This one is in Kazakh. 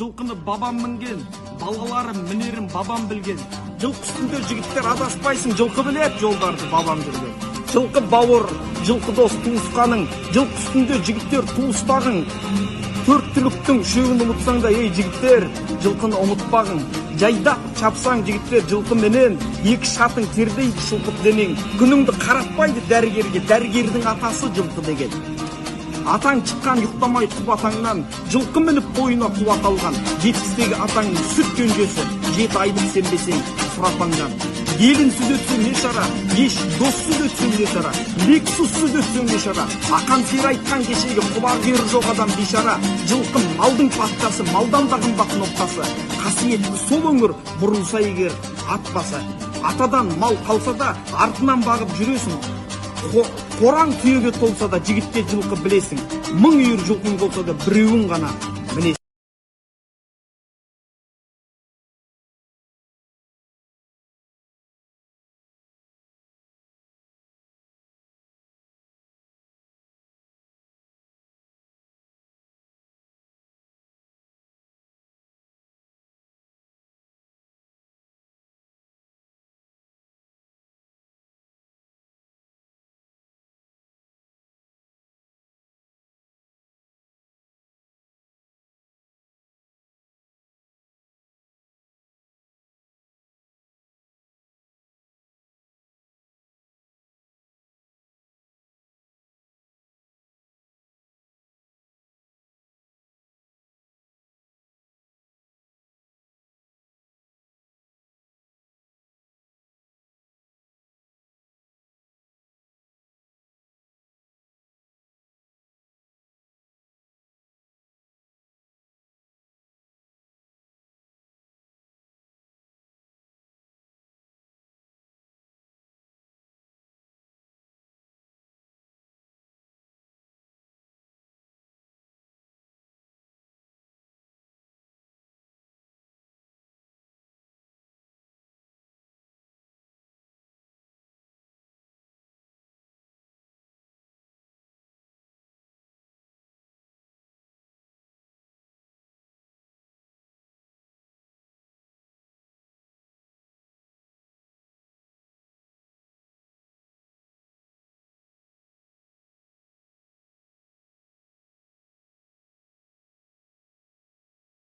жылқыны бабам мінген, балаларым мінерін бабам білген. Жылқы үстінде жігіттер адаспайсың, жылқы білет жолдарды бабам жүрген. Жылқы бауыр, жылқы дос туысқаның, жылқы үстінде жігіттер туыстағың. Төрт түліктің үшеуін ұмытсаң да, ей жігіттер, жылқыны ұмытпағың. Жайдақ чапсаң жігіттер жылқы менен, екі шатың тердейді шылқып денең. Күніңді қаратпайды дәрігерге, дәрігердің атасы жылқы деген. Атаң шыққан ұйықтамай құп атаңнан, жылқы мініп бойына қуат алған. Жетпістегі атаңның сүт кенжесі, 7 айлық сенбесең сұрапаңнан. Елін сүз өтсең не шара, еш дос сүз өтсең не шара, лексус сүз өтсең не шара. Ақан сері айтқан кешегі құлағері жоқ адам бейшара. Жылқы малдың патшасы, малдан да қымбат ноқтасы. Қасиетті сол өңір бұрылса егер ат баса. Атадан мал қалса да артынан бағып жүресің. Қораң түйеге толса да жігітке жылқы білесің. 1000 үйір жылқың болса да біреуің ғана